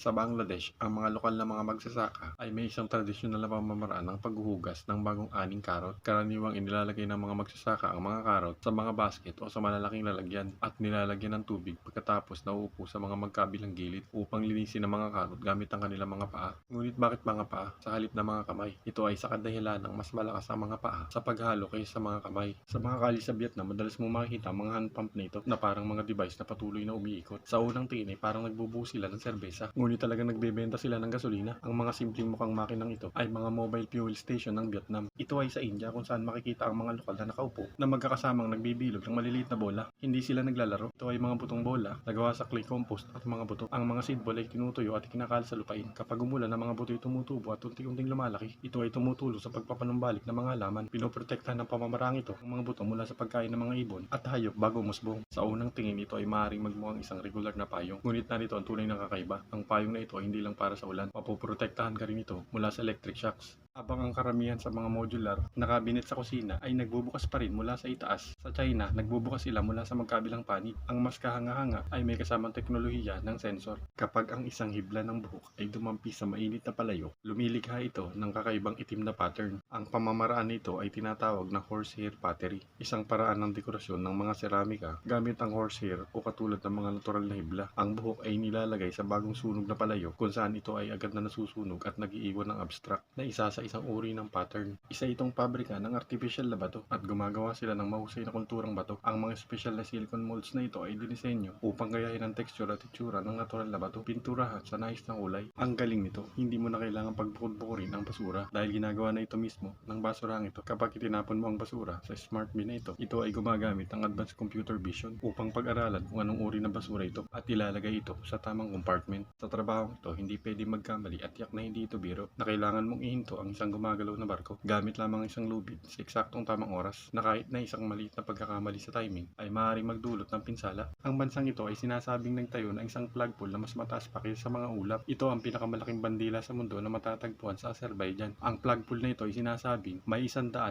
Sa Bangladesh, ang mga lokal na mga magsasaka ay may isang tradisyonal na pamamaraan ng paghuhugas ng bagong aning karot. Karaniwang inilalagay ng mga magsasaka ang mga karot sa mga basket o sa malalaking lalagyan at nilalagyan ng tubig pagkatapos nauupo sa mga magkabilang gilid upang linisin ang mga karot gamit ang kanilang mga paa. Ngunit bakit mga paa sa halip ng mga kamay? Ito ay sa kadahilan ng mas malakas ang mga paa sa paghalo kaysa sa mga kamay. Sa mga kali sa Vietnam, madalas mo makikita ang mga hand pump na ito na parang mga device na patuloy na umiikot. Sa unang tingin ay parang nagbubuo sila ng serbesa. Ngunit talagang nagbebenta sila ng gasolina. Ang mga simpleng mukhang makinang ito ay mga mobile fuel station ng Vietnam. Ito ay sa India kung saan makikita ang mga lokal na nakaupo na magkakasamang nagbibilog ng maliliit na bola. Hindi sila naglalaro. Ito ay mga butong bola na gawa sa clay compost at mga buto. Ang mga seed ball ay tinutuyo at kinakal sa lupain. Kapag umulan, ang mga buto ay tumutubo at unti-unting lumalaki. Ito ay tumutulong sa pagpapanumbalik ng mga halaman. Pinoprotektahan ng pamamaraan ito ang mga buto mula sa pagkain ng mga ibon at hayop bago umusbong. Sa unang tingin, ito ay maaaring magmukhang isang regular na payong. Ngunit narito ang tunay na kakaiba. Ang payong na ito ay hindi lang para sa ulan. Mapoprotektahan ka rin ito mula sa electric shocks. Habang ang karamihan sa mga modular na cabinet sa kusina ay nagbubukas pa rin mula sa itaas. Sa China, nagbubukas sila mula sa magkabilang panig. Ang mas kahanga-hanga ay may kasamang teknolohiya ng sensor. Kapag ang isang hibla ng buhok ay dumampi sa mainit na palayok, lumilikha ito ng kakaibang itim na pattern. Ang pamamaraan nito ay tinatawag na horsehair pottery, isang paraan ng dekorasyon ng mga seramika gamit ang horsehair o katulad ng mga natural na hibla. Ang buhok ay nilalagay sa bagong sunog na palayok kung saan ito ay agad na nasusunog at nag-iiwan ng abstract na isa sa isang uri ng pattern. Isa itong pabrika ng artificial na bato at gumagawa sila ng mahusay na konturang bato. Ang mga special na silicone molds na ito ay dinisenyo upang gayahin ang texture at itsura ng natural na bato, pinturahan sa nais ng kulay. Ang galing nito, hindi mo na kailangan pagbukod-bukurin ang basura dahil ginagawa na ito mismo ng basurang ito. Kapag itinapon mo ang basura sa smart bin na ito ay gumagamit ng advanced computer vision upang pag-aralan kung anong uri ng basura ito at ilalagay ito sa tamang compartment. Sa trabaho ito, hindi pwede magkamali at yak na hindi ito biro na kailangan mong ihinto ang isang gumagalaw na barko gamit lamang isang lubid sa eksaktong tamang oras na kahit na isang maliit na pagkakamali sa timing ay maaaring magdulot ng pinsala. Ang bansang ito ay sinasabing nagtayo ng isang flagpole na mas mataas pa kaysa sa mga ulap. Ito ang pinakamalaking bandila sa mundo na matatagpuan sa Azerbaijan. Ang flagpole na ito ay sinasabing may 162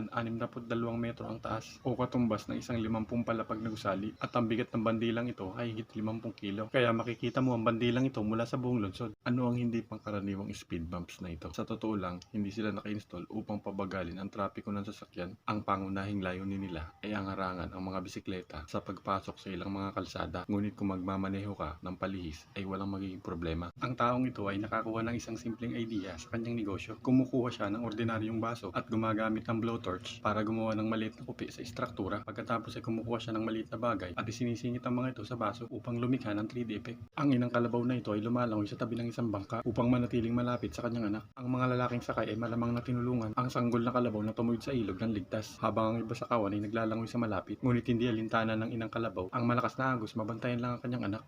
metro ang taas o katumbas ng isang 50 palapag na gusali at ang bigat ng bandilang ito ay higit 50 kilo. Kaya makikita mo ang bandilang ito mula sa buong lungsod. Ano ang hindi pangkaraniwang speed bumps na ito? Sa totoo lang, hindi sila naka-install upang pabagalin ang trapiko ng sasakyan. Ang pangunahing layunin nila ay ang harangan ang mga bisikleta sa pagpasok sa ilang mga kalsada. Ngunit kung magmamaneho ka ng palihis ay walang magiging problema. Ang taong ito ay nakakuha ng isang simpleng idea sa kanyang negosyo. Kumukuha siya ng ordinaryong baso at gumagamit ng blowtorch para gumawa ng maliit na kupi sa istruktura. Pagkatapos ay kumukuha siya ng maliit na bagay at isinisingit ang mga ito sa baso upang lumikha ng 3D effect. Ang inang kalabaw na ito ay lumalangoy sa tabi ng isang bangka upang manatiling malapit sa kanyang anak. Ang mga lalaking sakay ay malamang na tinulungan ang sanggol na kalabaw na tumawid sa ilog ng ligtas habang ang iba sa kawan ay naglalangoy sa malapit. Ngunit hindi alintana ng inang kalabaw ang malakas na agos, mabantayan lang ang kanyang anak.